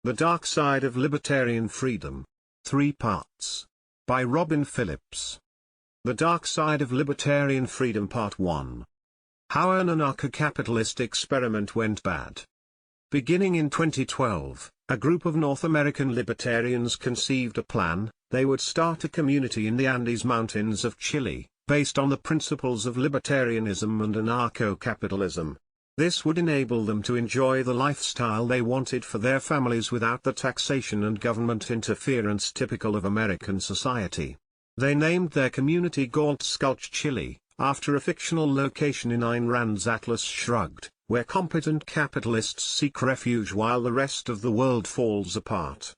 The Dark Side of Libertarian Freedom. 3 parts. By Robin Phillips. The Dark Side of Libertarian Freedom Part 1. How an anarcho-capitalist experiment went bad. Beginning in 2012, a group of North American libertarians conceived a plan. They would start a community in the Andes Mountains of Chile, based on the principles of libertarianism and anarcho-capitalism. This would enable them to enjoy the lifestyle they wanted for their families without the taxation and government interference typical of American society. They named their community Galtzkulch, Chile, after a fictional location in Ayn Rand's Atlas Shrugged, where competent capitalists seek refuge while the rest of the world falls apart.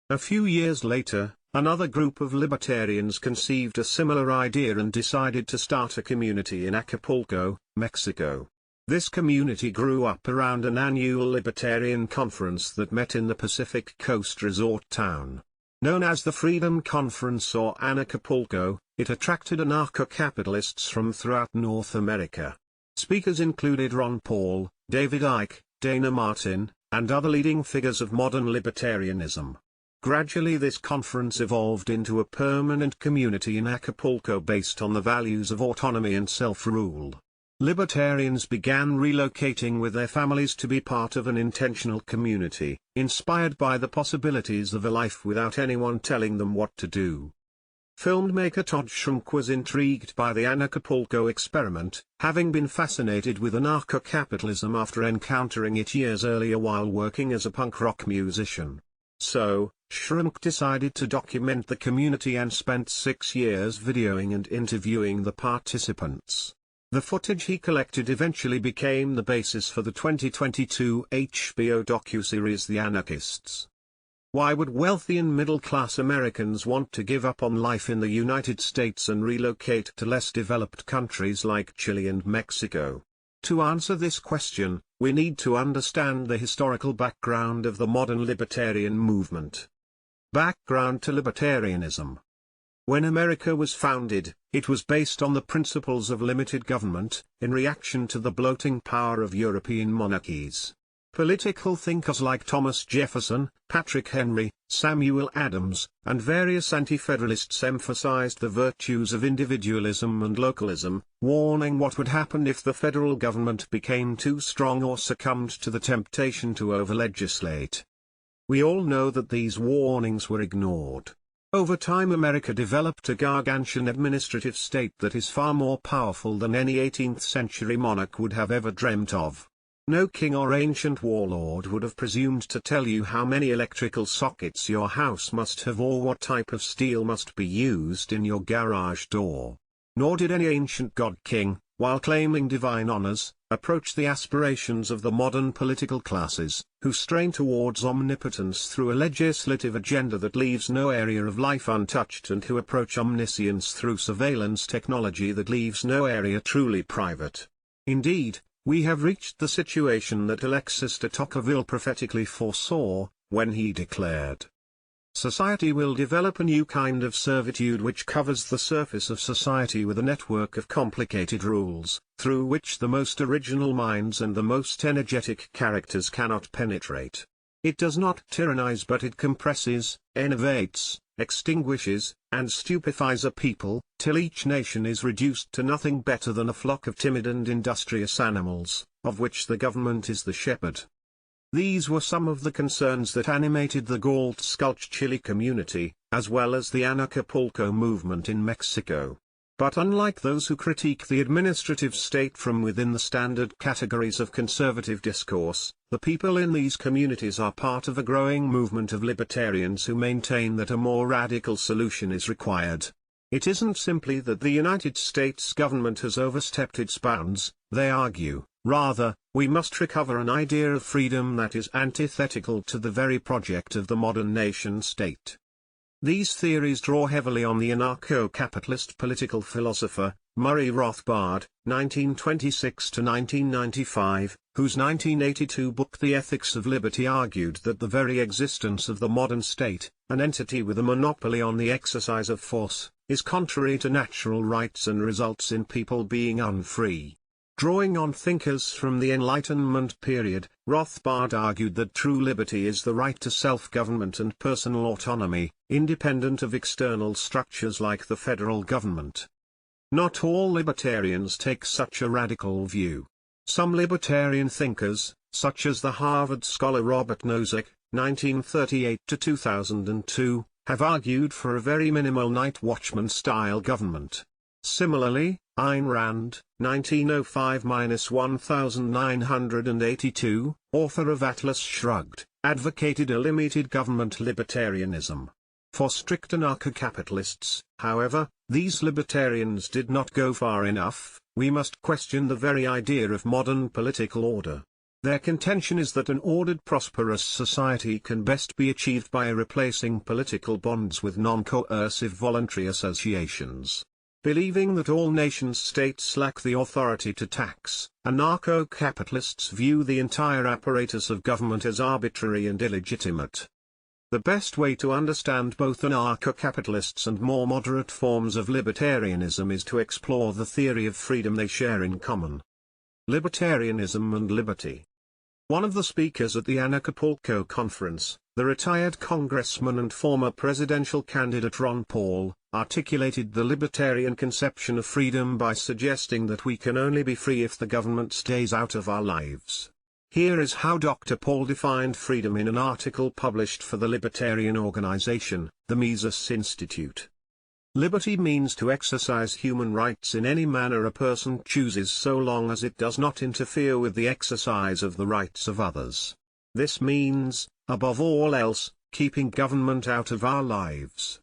A few years later, another group of libertarians conceived a similar idea and decided to start a community in Acapulco, Mexico. This community grew up around an annual libertarian conference that met in the Pacific Coast resort town. Known as the Freedom Conference or Anacapulco, it attracted anarcho-capitalists from throughout North America. Speakers included Ron Paul, David Icke, Dana Martin, and other leading figures of modern libertarianism. Gradually this conference evolved into a permanent community in Acapulco based on the values of autonomy and self-rule. Libertarians began relocating with their families to be part of an intentional community, inspired by the possibilities of a life without anyone telling them what to do. Filmmaker Todd Schrank was intrigued by the Anacapulco experiment, having been fascinated with anarcho-capitalism after encountering it years earlier while working as a punk rock musician. So, Schrank decided to document the community and spent 6 years videoing and interviewing the participants. The footage he collected eventually became the basis for the 2022 HBO docuseries The Anarchists. Why would wealthy and middle-class Americans want to give up on life in the United States and relocate to less developed countries like Chile and Mexico? To answer this question, we need to understand the historical background of the modern libertarian movement. Background to libertarianism. When America was founded, it was based on the principles of limited government, in reaction to the bloating power of European monarchies. Political thinkers like Thomas Jefferson, Patrick Henry, Samuel Adams, and various anti-federalists emphasized the virtues of individualism and localism, warning what would happen if the federal government became too strong or succumbed to the temptation to over-legislate. We all know that these warnings were ignored. Over time America developed a gargantuan administrative state that is far more powerful than any 18th-century monarch would have ever dreamt of. No king or ancient warlord would have presumed to tell you how many electrical sockets your house must have or what type of steel must be used in your garage door. Nor did any ancient god-king, while claiming divine honors, approach the aspirations of the modern political classes, who strain towards omnipotence through a legislative agenda that leaves no area of life untouched and who approach omniscience through surveillance technology that leaves no area truly private. Indeed, we have reached the situation that Alexis de Tocqueville prophetically foresaw, when he declared, "Society will develop a new kind of servitude which covers the surface of society with a network of complicated rules, through which the most original minds and the most energetic characters cannot penetrate. It does not tyrannize but it compresses, enervates, extinguishes, and stupefies a people, till each nation is reduced to nothing better than a flock of timid and industrious animals, of which the government is the shepherd." These were some of the concerns that animated the Galtzkulch Chile community, as well as the Anacapulco movement in Mexico. But unlike those who critique the administrative state from within the standard categories of conservative discourse, the people in these communities are part of a growing movement of libertarians who maintain that a more radical solution is required. It isn't simply that the United States government has overstepped its bounds, they argue. Rather, we must recover an idea of freedom that is antithetical to the very project of the modern nation-state. These theories draw heavily on the anarcho-capitalist political philosopher, Murray Rothbard, 1926–1995, whose 1982 book The Ethics of Liberty argued that the very existence of the modern state, an entity with a monopoly on the exercise of force, is contrary to natural rights and results in people being unfree. Drawing on thinkers from the Enlightenment period, Rothbard argued that true liberty is the right to self-government and personal autonomy, independent of external structures like the federal government. Not all libertarians take such a radical view. Some libertarian thinkers, such as the Harvard scholar Robert Nozick, 1938–2002, have argued for a very minimal night watchman-style government. Similarly, Ayn Rand, 1905–1982, author of Atlas Shrugged, advocated a limited government libertarianism. For strict anarcho-capitalists, however, these libertarians did not go far enough. We must question the very idea of modern political order. Their contention is that an ordered prosperous society can best be achieved by replacing political bonds with non-coercive voluntary associations. Believing that all nation-states lack the authority to tax, anarcho-capitalists view the entire apparatus of government as arbitrary and illegitimate. The best way to understand both anarcho-capitalists and more moderate forms of libertarianism is to explore the theory of freedom they share in common. Libertarianism and liberty. One of the speakers at the Acapulco conference, the retired congressman and former presidential candidate Ron Paul, articulated the libertarian conception of freedom by suggesting that we can only be free if the government stays out of our lives. Here is how Dr. Paul defined freedom in an article published for the libertarian organization, the Mises Institute. Liberty means to exercise human rights in any manner a person chooses so long as it does not interfere with the exercise of the rights of others. This means, above all else, keeping government out of our lives.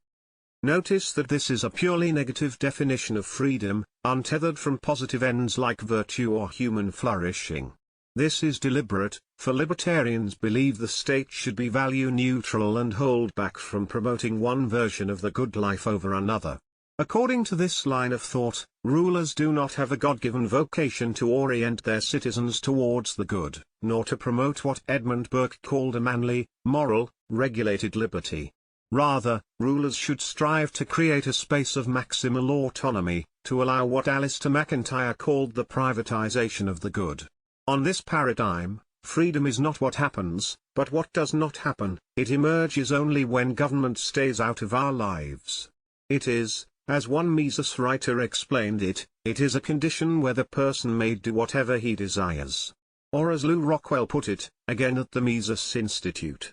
Notice that this is a purely negative definition of freedom, untethered from positive ends like virtue or human flourishing. This is deliberate, for libertarians believe the state should be value neutral and hold back from promoting one version of the good life over another. According to this line of thought, rulers do not have a God-given vocation to orient their citizens towards the good, nor to promote what Edmund Burke called a manly, moral, regulated liberty. Rather, rulers should strive to create a space of maximal autonomy, to allow what Alistair McIntyre called the privatization of the good. On this paradigm, freedom is not what happens, but what does not happen. It emerges only when government stays out of our lives. It is, as one Mises writer explained it, it is a condition where the person may do whatever he desires. Or as Lou Rockwell put it, again at the Mises Institute.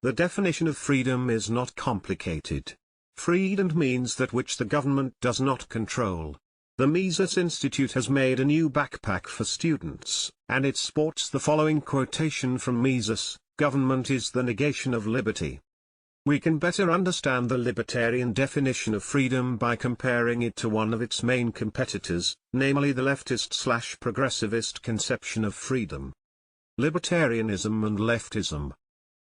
The definition of freedom is not complicated. Freedom means that which the government does not control. The Mises Institute has made a new backpack for students, and it sports the following quotation from Mises: "Government is the negation of liberty." We can better understand the libertarian definition of freedom by comparing it to one of its main competitors, namely the leftist/progressivist conception of freedom. Libertarianism and leftism.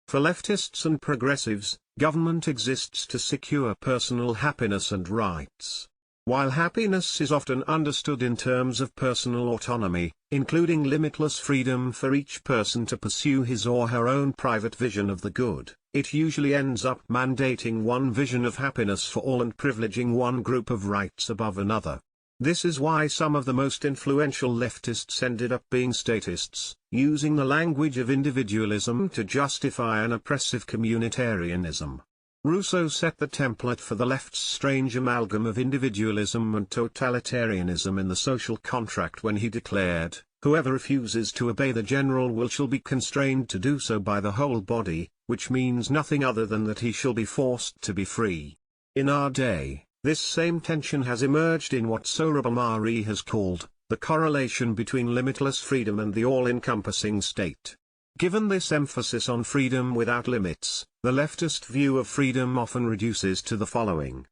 For leftists and progressives, government exists to secure personal happiness and rights. While happiness is often understood in terms of personal autonomy, including limitless freedom for each person to pursue his or her own private vision of the good, it usually ends up mandating one vision of happiness for all and privileging one group of rights above another. This is why some of the most influential leftists ended up being statists, using the language of individualism to justify an oppressive communitarianism. Rousseau set the template for the left's strange amalgam of individualism and totalitarianism in The Social Contract when he declared, "Whoever refuses to obey the general will shall be constrained to do so by the whole body," which means nothing other than that he shall be forced to be free. In our day, this same tension has emerged in what Sohrab Ahmari has called, the correlation between limitless freedom and the all-encompassing state. Given this emphasis on freedom without limits, the leftist view of freedom often reduces to the following: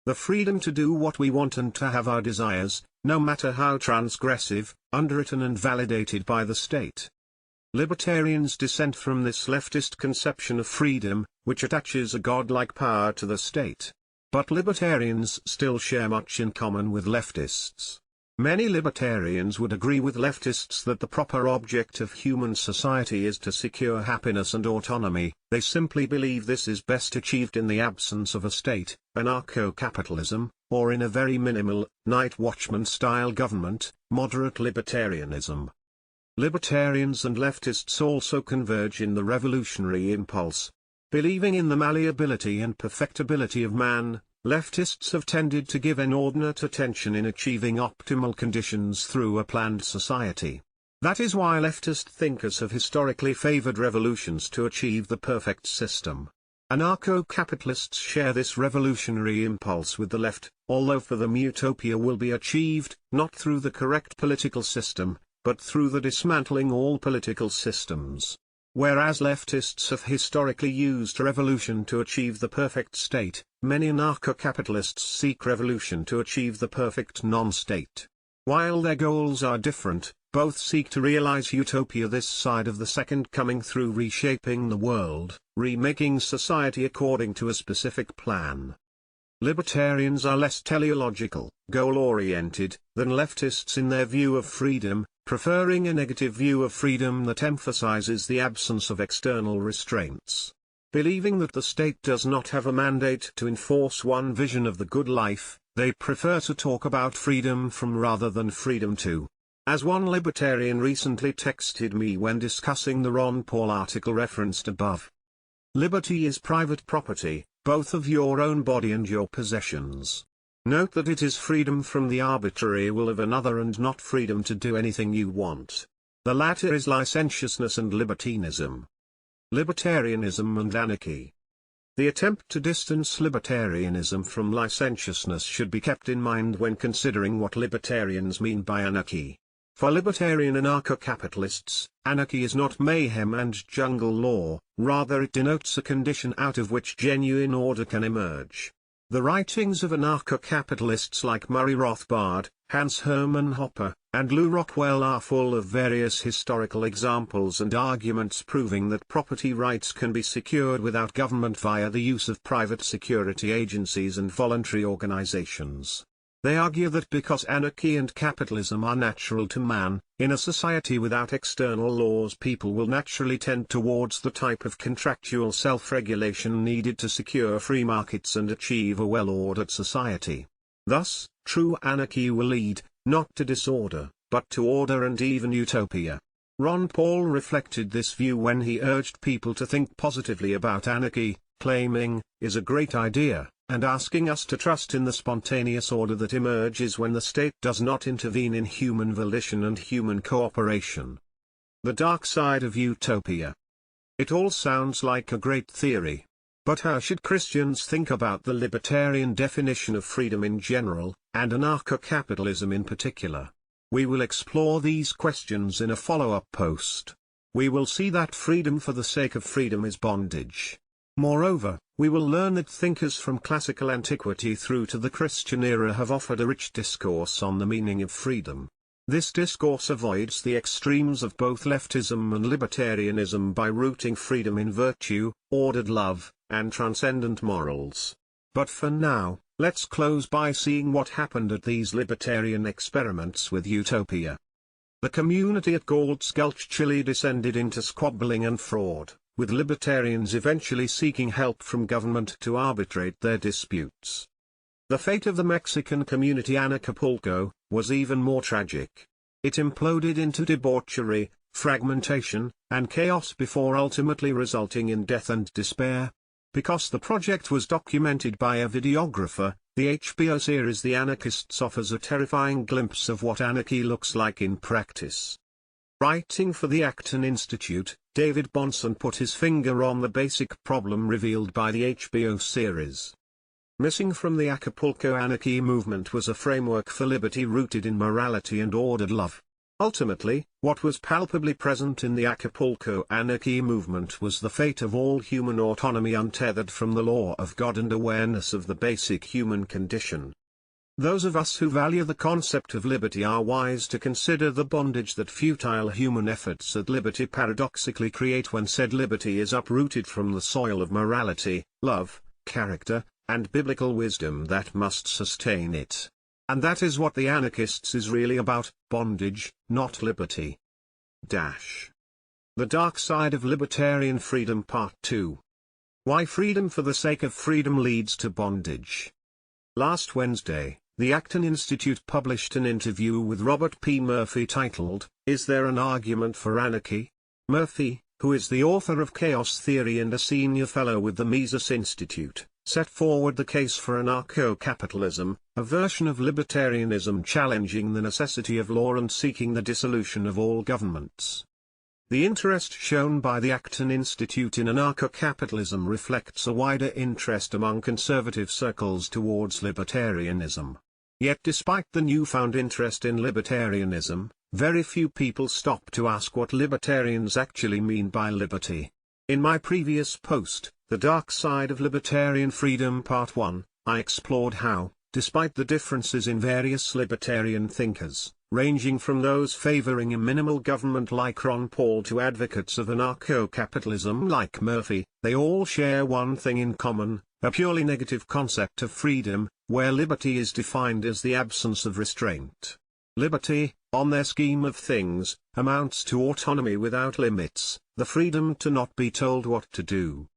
the freedom to do what we want and to have our desires, no matter how transgressive, underwritten and validated by the state. Libertarians dissent from this leftist conception of freedom, which attaches a godlike power to the state. But libertarians still share much in common with leftists. Many libertarians would agree with leftists that the proper object of human society is to secure happiness and autonomy. They simply believe this is best achieved in the absence of a state, anarcho-capitalism, or in a very minimal, night watchman-style government, moderate libertarianism. Libertarians and leftists also converge in the revolutionary impulse. Believing in the malleability and perfectibility of man, leftists have tended to give inordinate attention in achieving optimal conditions through a planned society. That is why leftist thinkers have historically favored revolutions to achieve the perfect system. Anarcho-capitalists share this revolutionary impulse with the left, although for them utopia will be achieved, not through the correct political system, but through the dismantling all political systems. Whereas leftists have historically used revolution to achieve the perfect state, many anarcho-capitalists seek revolution to achieve the perfect non-state. While their goals are different, both seek to realize utopia this side of the second coming through reshaping the world, remaking society according to a specific plan. Libertarians are less teleological, goal-oriented, than leftists in their view of freedom, preferring a negative view of freedom that emphasizes the absence of external restraints. Believing that the state does not have a mandate to enforce one vision of the good life, they prefer to talk about freedom from rather than freedom to. As one libertarian recently texted me when discussing the Ron Paul article referenced above. Liberty is private property, both of your own body and your possessions. Note that it is freedom from the arbitrary will of another and not freedom to do anything you want. The latter is licentiousness and libertinism. Libertarianism and anarchy. The attempt to distance libertarianism from licentiousness should be kept in mind when considering what libertarians mean by anarchy. For libertarian anarcho-capitalists, anarchy is not mayhem and jungle law, rather it denotes a condition out of which genuine order can emerge. The writings of anarcho-capitalists like Murray Rothbard, Hans Hermann Hoppe, and Lew Rockwell are full of various historical examples and arguments proving that property rights can be secured without government via the use of private security agencies and voluntary organizations. They argue that because anarchy and capitalism are natural to man, in a society without external laws people will naturally tend towards the type of contractual self-regulation needed to secure free markets and achieve a well-ordered society. Thus, true anarchy will lead, not to disorder, but to order and even utopia. Ron Paul reflected this view when he urged people to think positively about anarchy, claiming, "is a great idea," and asking us to trust in the spontaneous order that emerges when the state does not intervene in human volition and human cooperation. The dark side of utopia. It all sounds like a great theory. But how should Christians think about the libertarian definition of freedom in general, and anarcho-capitalism in particular? We will explore these questions in a follow-up post. We will see that freedom for the sake of freedom is bondage. Moreover, we will learn that thinkers from classical antiquity through to the Christian era have offered a rich discourse on the meaning of freedom. This discourse avoids the extremes of both leftism and libertarianism by rooting freedom in virtue, ordered love, and transcendent morals. But for now, let's close by seeing what happened at these libertarian experiments with utopia. The community at Galt's Gulch, Chile descended into squabbling and fraud, with libertarians eventually seeking help from government to arbitrate their disputes. The fate of the Mexican community in Acapulco was even more tragic. It imploded into debauchery, fragmentation, and chaos before ultimately resulting in death and despair. Because the project was documented by a videographer, the HBO series The Anarchists offers a terrifying glimpse of what anarchy looks like in practice. Writing for the Acton Institute, David Bonson put his finger on the basic problem revealed by the HBO series. Missing from the Acapulco anarchy movement was a framework for liberty rooted in morality and ordered love. Ultimately, what was palpably present in the Acapulco anarchy movement was the fate of all human autonomy untethered from the law of God and awareness of the basic human condition. Those of us who value the concept of liberty are wise to consider the bondage that futile human efforts at liberty paradoxically create when said liberty is uprooted from the soil of morality, love, character, and biblical wisdom that must sustain it. And that is what the anarchists is really about, bondage, not liberty. The Dark Side of Libertarian Freedom Part 2. Why freedom for the sake of freedom leads to bondage. Last Wednesday, the Acton Institute published an interview with Robert P. Murphy titled, "Is There an Argument for Anarchy?" Murphy, who is the author of Chaos Theory and a senior fellow with the Mises Institute, set forward the case for anarcho-capitalism, a version of libertarianism challenging the necessity of law and seeking the dissolution of all governments. The interest shown by the Acton Institute in anarcho-capitalism reflects a wider interest among conservative circles towards libertarianism. Yet despite the newfound interest in libertarianism, very few people stop to ask what libertarians actually mean by liberty. In my previous post, The Dark Side of Libertarian Freedom Part 1, I explored how, despite the differences in various libertarian thinkers, ranging from those favoring a minimal government like Ron Paul to advocates of anarcho-capitalism like Murphy, they all share one thing in common, a purely negative concept of freedom, where liberty is defined as the absence of restraint. Liberty, on their scheme of things, amounts to autonomy without limits, the freedom to not be told what to do.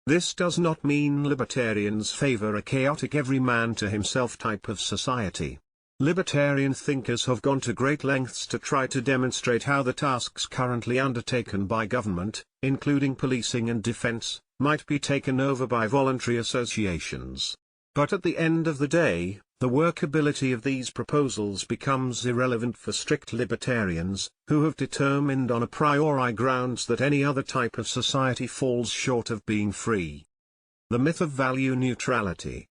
This does not mean libertarians favor a chaotic every man to himself type of society. Libertarian thinkers have gone to great lengths to try to demonstrate how the tasks currently undertaken by government, including policing and defense, might be taken over by voluntary associations. But at the end of the day, the workability of these proposals becomes irrelevant for strict libertarians, who have determined on a priori grounds that any other type of society falls short of being free. The myth of value neutrality.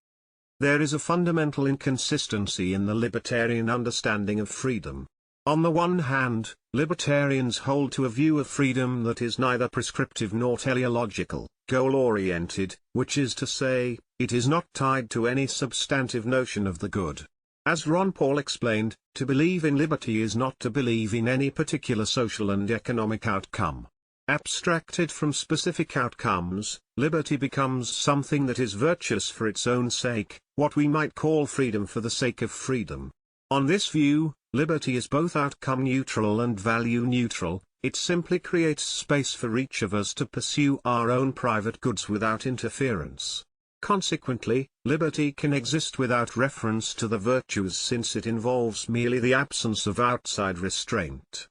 There is a fundamental inconsistency in the libertarian understanding of freedom. On the one hand, libertarians hold to a view of freedom that is neither prescriptive nor teleological, goal-oriented, which is to say, it is not tied to any substantive notion of the good. As Ron Paul explained, to believe in liberty is not to believe in any particular social and economic outcome. Abstracted from specific outcomes, liberty becomes something that is virtuous for its own sake, what we might call freedom for the sake of freedom. On this view, liberty is both outcome neutral and value neutral, it simply creates space for each of us to pursue our own private goods without interference. Consequently, liberty can exist without reference to the virtues since it involves merely the absence of outside restraint.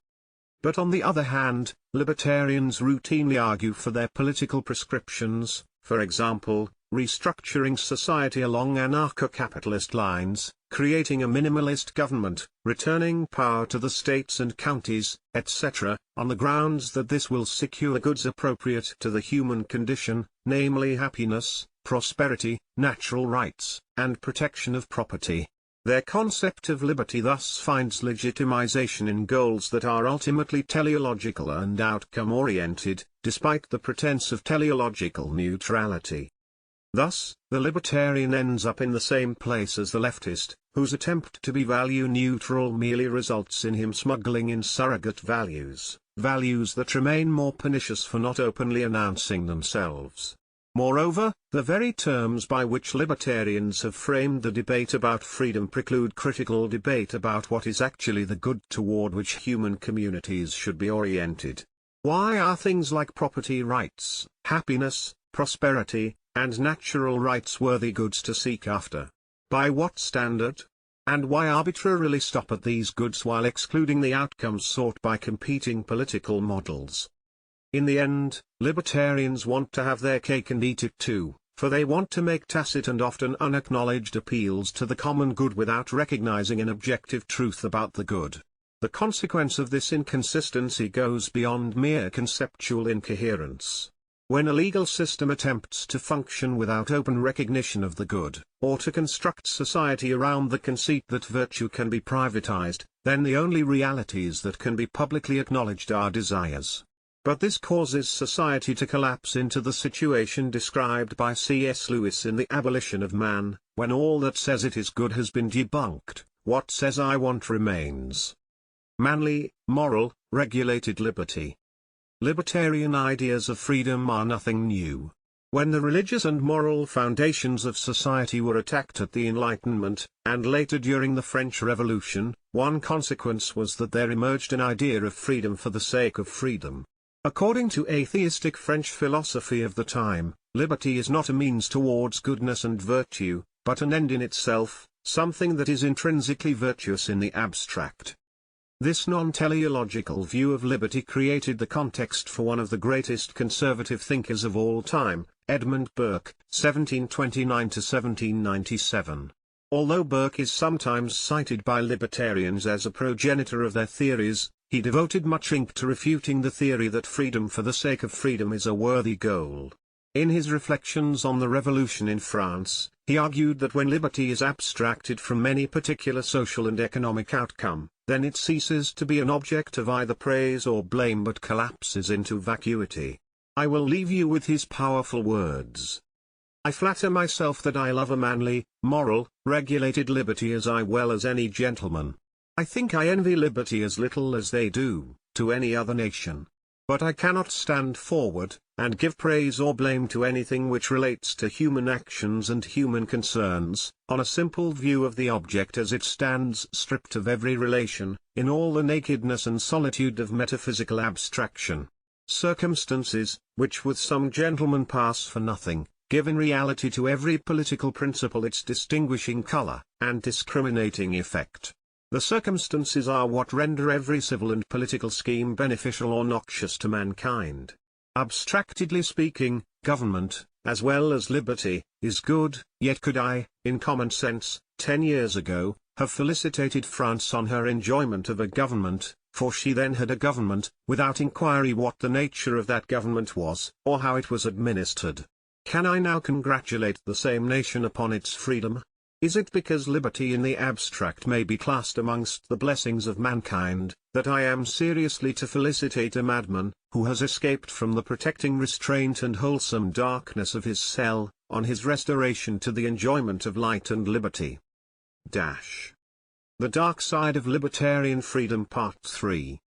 But on the other hand, libertarians routinely argue for their political prescriptions, for example, restructuring society along anarcho-capitalist lines, creating a minimalist government, returning power to the states and counties, etc., on the grounds that this will secure goods appropriate to the human condition, namely happiness, prosperity, natural rights, and protection of property. Their concept of liberty thus finds legitimization in goals that are ultimately teleological and outcome-oriented, despite the pretense of teleological neutrality. Thus, the libertarian ends up in the same place as the leftist, whose attempt to be value-neutral merely results in him smuggling in surrogate values, values that remain more pernicious for not openly announcing themselves. Moreover, the very terms by which libertarians have framed the debate about freedom preclude critical debate about what is actually the good toward which human communities should be oriented. Why are things like property rights, happiness, prosperity, and natural rights worthy goods to seek after? By what standard? And why arbitrarily stop at these goods while excluding the outcomes sought by competing political models? In the end, libertarians want to have their cake and eat it too, for they want to make tacit and often unacknowledged appeals to the common good without recognizing an objective truth about the good. The consequence of this inconsistency goes beyond mere conceptual incoherence. When a legal system attempts to function without open recognition of the good, or to construct society around the conceit that virtue can be privatized, then the only realities that can be publicly acknowledged are desires. But this causes society to collapse into the situation described by C.S. Lewis in The Abolition of Man, when all that says it is good has been debunked, what says I want remains. Manly, moral, regulated liberty. Libertarian ideas of freedom are nothing new. When the religious and moral foundations of society were attacked at the Enlightenment, and later during the French Revolution, one consequence was that there emerged an idea of freedom for the sake of freedom. According to atheistic French philosophy of the time, liberty is not a means towards goodness and virtue, but an end in itself, something that is intrinsically virtuous in the abstract. This non-teleological view of liberty created the context for one of the greatest conservative thinkers of all time, Edmund Burke, 1729–1797. Although Burke is sometimes cited by libertarians as a progenitor of their theories, he devoted much ink to refuting the theory that freedom for the sake of freedom is a worthy goal. In his reflections on the Revolution in France, he argued that when liberty is abstracted from any particular social and economic outcome, then it ceases to be an object of either praise or blame but collapses into vacuity. I will leave you with his powerful words. I flatter myself that I love a manly, moral, regulated liberty as well as any gentleman. I think I envy liberty as little as they do, to any other nation. But I cannot stand forward, and give praise or blame to anything which relates to human actions and human concerns, on a simple view of the object as it stands stripped of every relation, in all the nakedness and solitude of metaphysical abstraction. Circumstances, which with some gentlemen pass for nothing, give in reality to every political principle its distinguishing color, and discriminating effect. The circumstances are what render every civil and political scheme beneficial or noxious to mankind. Abstractedly speaking, government, as well as liberty, is good, yet could I, in common sense, 10 years ago, have felicitated France on her enjoyment of a government, for she then had a government, without inquiry what the nature of that government was, or how it was administered. Can I now congratulate the same nation upon its freedom? Is it because liberty in the abstract may be classed amongst the blessings of mankind, that I am seriously to felicitate a madman, who has escaped from the protecting restraint and wholesome darkness of his cell, on his restoration to the enjoyment of light and liberty? The Dark Side of Libertarian Freedom Part 3.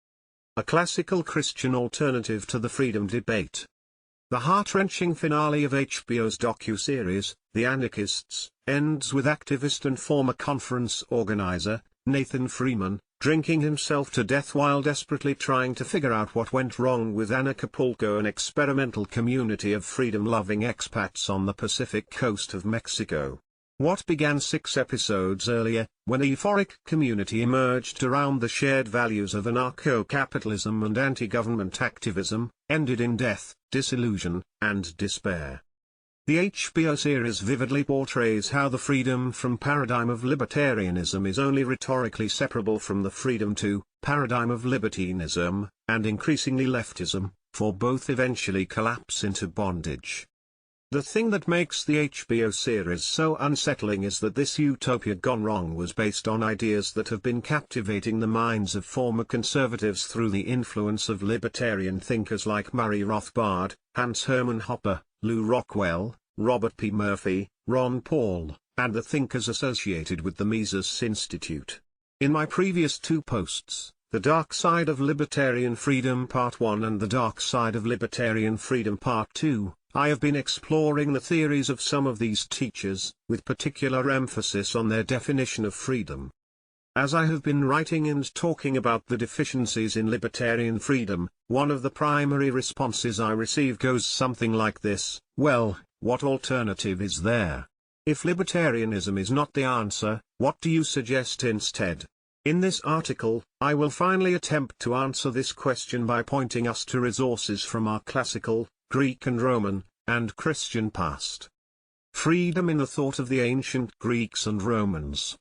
A classical Christian alternative to the freedom debate. The heart-wrenching finale of HBO's docu-series, The Anarchists, ends with activist and former conference organizer, Nathan Freeman, drinking himself to death while desperately trying to figure out what went wrong with Acapulco, an experimental community of freedom-loving expats on the Pacific coast of Mexico. What began 6 episodes earlier, when a euphoric community emerged around the shared values of anarcho-capitalism and anti-government activism, ended in death, disillusion, and despair. The HBO series vividly portrays how the freedom from paradigm of libertarianism is only rhetorically separable from the freedom to paradigm of libertinism, and increasingly leftism, for both eventually collapse into bondage. The thing that makes the HBO series so unsettling is that this utopia gone wrong was based on ideas that have been captivating the minds of former conservatives through the influence of libertarian thinkers like Murray Rothbard, Hans Hermann Hoppe, Lew Rockwell, Robert P. Murphy, Ron Paul, and the thinkers associated with the Mises Institute. In my previous 2 posts, The Dark Side of Libertarian Freedom Part 1 and The Dark Side of Libertarian Freedom Part 2, I have been exploring the theories of some of these teachers, with particular emphasis on their definition of freedom. As I have been writing and talking about the deficiencies in libertarian freedom, one of the primary responses I receive goes something like this: well, what alternative is there? If libertarianism is not the answer, what do you suggest instead? In this article, I will finally attempt to answer this question by pointing us to resources from our classical, Greek and Roman, and Christian past. Freedom in the thought of the ancient Greeks and Romans.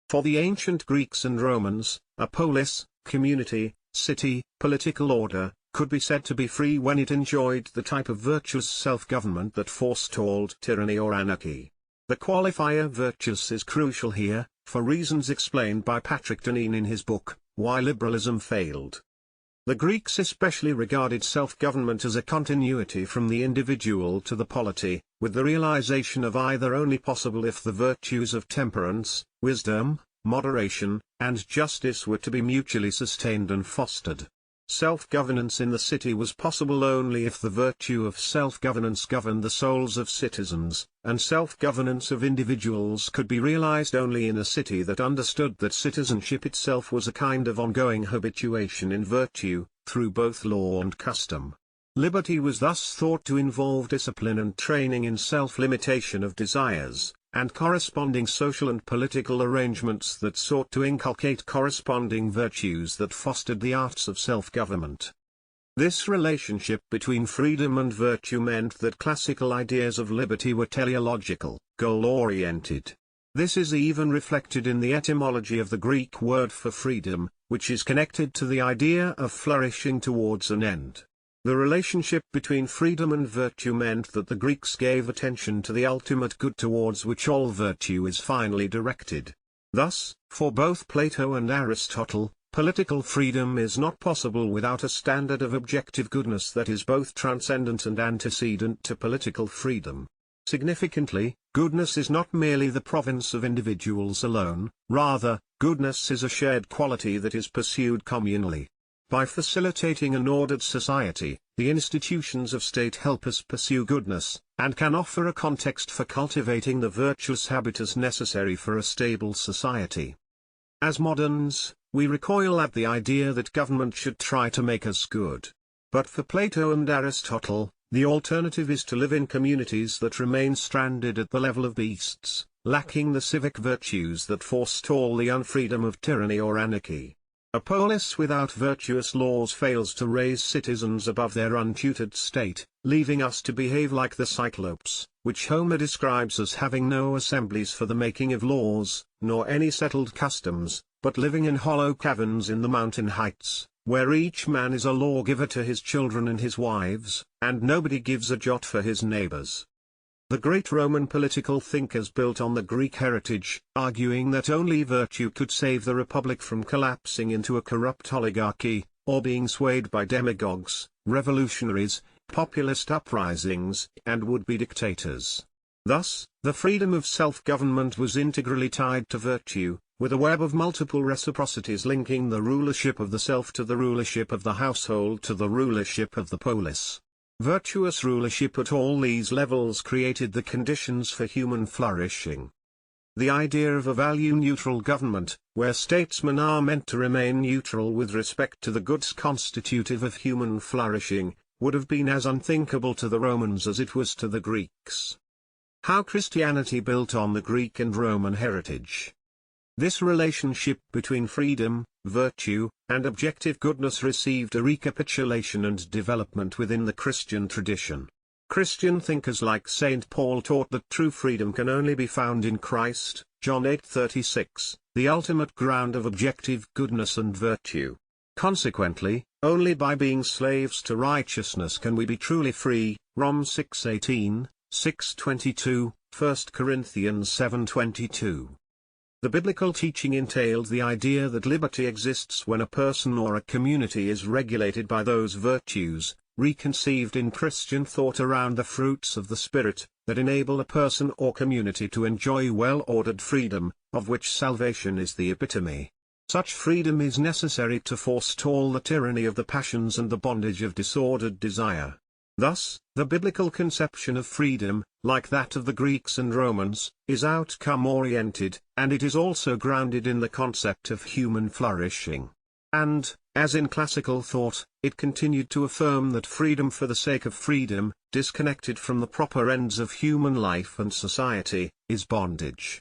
For the ancient Greeks and Romans, a polis, community, city, political order, could be said to be free when it enjoyed the type of virtuous self-government that forestalled tyranny or anarchy. The qualifier virtuous is crucial here, for reasons explained by Patrick Deneen in his book, Why Liberalism Failed. The Greeks especially regarded self-government as a continuity from the individual to the polity, with the realization of either only possible if the virtues of temperance, wisdom, moderation, and justice were to be mutually sustained and fostered. Self-governance in the city was possible only if the virtue of self-governance governed the souls of citizens, and self-governance of individuals could be realized only in a city that understood that citizenship itself was a kind of ongoing habituation in virtue, through both law and custom. Liberty was thus thought to involve discipline and training in self-limitation of desires, and corresponding social and political arrangements that sought to inculcate corresponding virtues that fostered the arts of self-government. This relationship between freedom and virtue meant that classical ideas of liberty were teleological, goal-oriented. This is even reflected in the etymology of the Greek word for freedom, which is connected to the idea of flourishing towards an end. The relationship between freedom and virtue meant that the Greeks gave attention to the ultimate good towards which all virtue is finally directed. Thus, for both Plato and Aristotle, political freedom is not possible without a standard of objective goodness that is both transcendent and antecedent to political freedom. Significantly, goodness is not merely the province of individuals alone, rather, goodness is a shared quality that is pursued communally. By facilitating an ordered society, the institutions of state help us pursue goodness, and can offer a context for cultivating the virtuous habitus necessary for a stable society. As moderns, we recoil at the idea that government should try to make us good. But for Plato and Aristotle, the alternative is to live in communities that remain stranded at the level of beasts, lacking the civic virtues that forestall the unfreedom of tyranny or anarchy. A polis without virtuous laws fails to raise citizens above their untutored state, leaving us to behave like the Cyclopes, which Homer describes as having no assemblies for the making of laws, nor any settled customs, but living in hollow caverns in the mountain heights, where each man is a lawgiver to his children and his wives, and nobody gives a jot for his neighbors. The great Roman political thinkers built on the Greek heritage, arguing that only virtue could save the republic from collapsing into a corrupt oligarchy, or being swayed by demagogues, revolutionaries, populist uprisings, and would-be dictators. Thus, the freedom of self-government was integrally tied to virtue, with a web of multiple reciprocities linking the rulership of the self to the rulership of the household to the rulership of the polis. Virtuous rulership at all these levels created the conditions for human flourishing. The idea of a value-neutral government, where statesmen are meant to remain neutral with respect to the goods constitutive of human flourishing, would have been as unthinkable to the Romans as it was to the Greeks. How Christianity built on the Greek and Roman heritage. This relationship between freedom, virtue, and objective goodness received a recapitulation and development within the Christian tradition. Christian thinkers like St. Paul taught that true freedom can only be found in Christ, John 8:36, the ultimate ground of objective goodness and virtue. Consequently, only by being slaves to righteousness can we be truly free, Rom 6:18, 6:22, 1 Corinthians 7:22. The biblical teaching entailed the idea that liberty exists when a person or a community is regulated by those virtues, reconceived in Christian thought around the fruits of the Spirit, that enable a person or community to enjoy well-ordered freedom, of which salvation is the epitome. Such freedom is necessary to forestall the tyranny of the passions and the bondage of disordered desire. Thus, the biblical conception of freedom, like that of the Greeks and Romans, is outcome-oriented, and it is also grounded in the concept of human flourishing. And, as in classical thought, it continued to affirm that freedom for the sake of freedom, disconnected from the proper ends of human life and society, is bondage.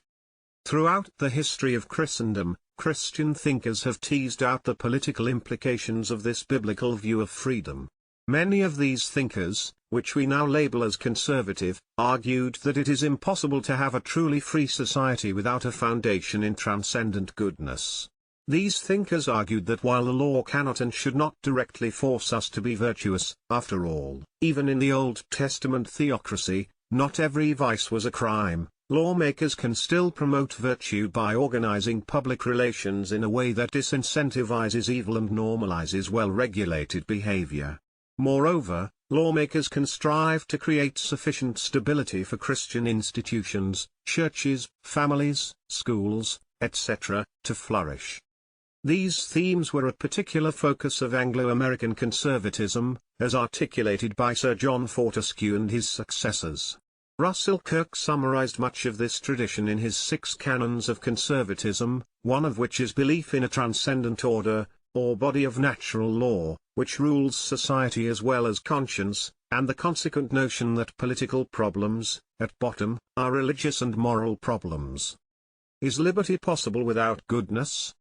Throughout the history of Christendom, Christian thinkers have teased out the political implications of this biblical view of freedom. Many of these thinkers, which we now label as conservative, argued that it is impossible to have a truly free society without a foundation in transcendent goodness. These thinkers argued that while the law cannot and should not directly force us to be virtuous, after all, even in the Old Testament theocracy, not every vice was a crime, lawmakers can still promote virtue by organizing public relations in a way that disincentivizes evil and normalizes well-regulated behavior. Moreover, lawmakers can strive to create sufficient stability for Christian institutions, churches, families, schools, etc., to flourish. These themes were a particular focus of Anglo-American conservatism, as articulated by Sir John Fortescue and his successors. Russell Kirk summarized much of this tradition in his 6 canons of conservatism, one of which is belief in a transcendent order, or body of natural law, which rules society as well as conscience, and the consequent notion that political problems, at bottom, are religious and moral problems. Is liberty possible without goodness?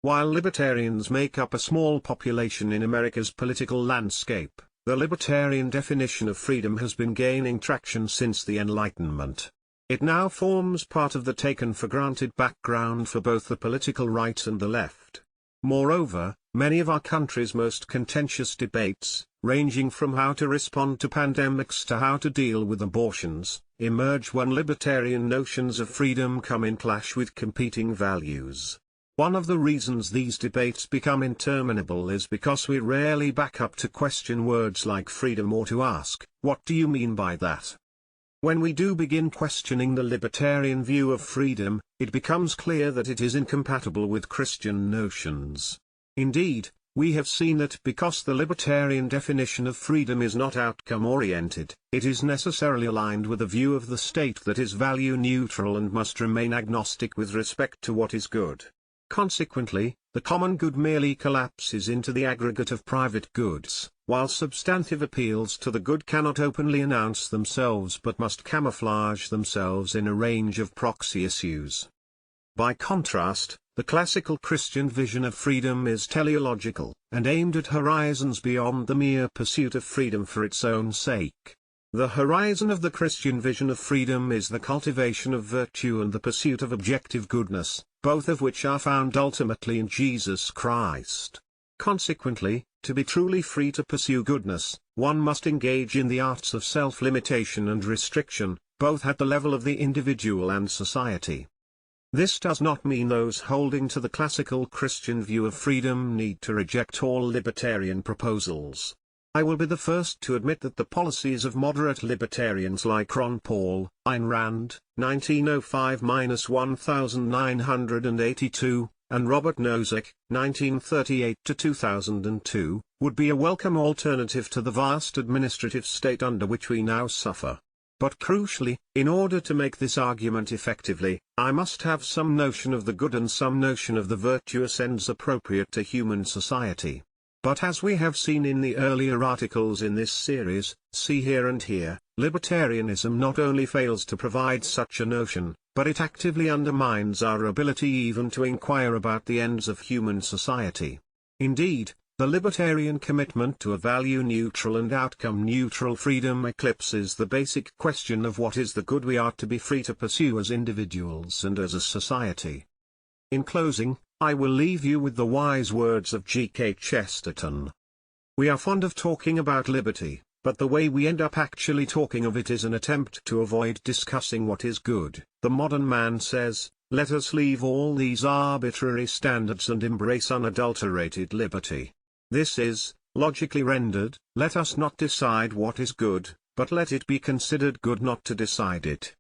While libertarians make up a small population in America's political landscape, the libertarian definition of freedom has been gaining traction since the Enlightenment. It now forms part of the taken-for-granted background for both the political right and the left. Moreover, many of our country's most contentious debates, ranging from how to respond to pandemics to how to deal with abortions, emerge when libertarian notions of freedom come in clash with competing values. One of the reasons these debates become interminable is because we rarely back up to question words like freedom or to ask, what do you mean by that? When we do begin questioning the libertarian view of freedom, it becomes clear that it is incompatible with Christian notions. Indeed, we have seen that because the libertarian definition of freedom is not outcome-oriented, it is necessarily aligned with a view of the state that is value-neutral and must remain agnostic with respect to what is good. Consequently, the common good merely collapses into the aggregate of private goods, while substantive appeals to the good cannot openly announce themselves but must camouflage themselves in a range of proxy issues. By contrast, the classical Christian vision of freedom is teleological, and aimed at horizons beyond the mere pursuit of freedom for its own sake. The horizon of the Christian vision of freedom is the cultivation of virtue and the pursuit of objective goodness, both of which are found ultimately in Jesus Christ. Consequently, to be truly free to pursue goodness, one must engage in the arts of self-limitation and restriction, both at the level of the individual and society. This does not mean those holding to the classical Christian view of freedom need to reject all libertarian proposals. I will be the first to admit that the policies of moderate libertarians like Ron Paul, Ayn Rand, 1905–1982, and Robert Nozick, 1938–2002, would be a welcome alternative to the vast administrative state under which we now suffer. But crucially, in order to make this argument effectively, I must have some notion of the good and some notion of the virtuous ends appropriate to human society. But as we have seen in the earlier articles in this series, see here and here, libertarianism not only fails to provide such a notion, but it actively undermines our ability even to inquire about the ends of human society. Indeed, the libertarian commitment to a value-neutral and outcome-neutral freedom eclipses the basic question of what is the good we are to be free to pursue as individuals and as a society. In closing, I will leave you with the wise words of G.K. Chesterton. We are fond of talking about liberty, but the way we end up actually talking of it is an attempt to avoid discussing what is good. The modern man says, let us leave all these arbitrary standards and embrace unadulterated liberty. This is, logically rendered, let us not decide what is good, but let it be considered good not to decide it.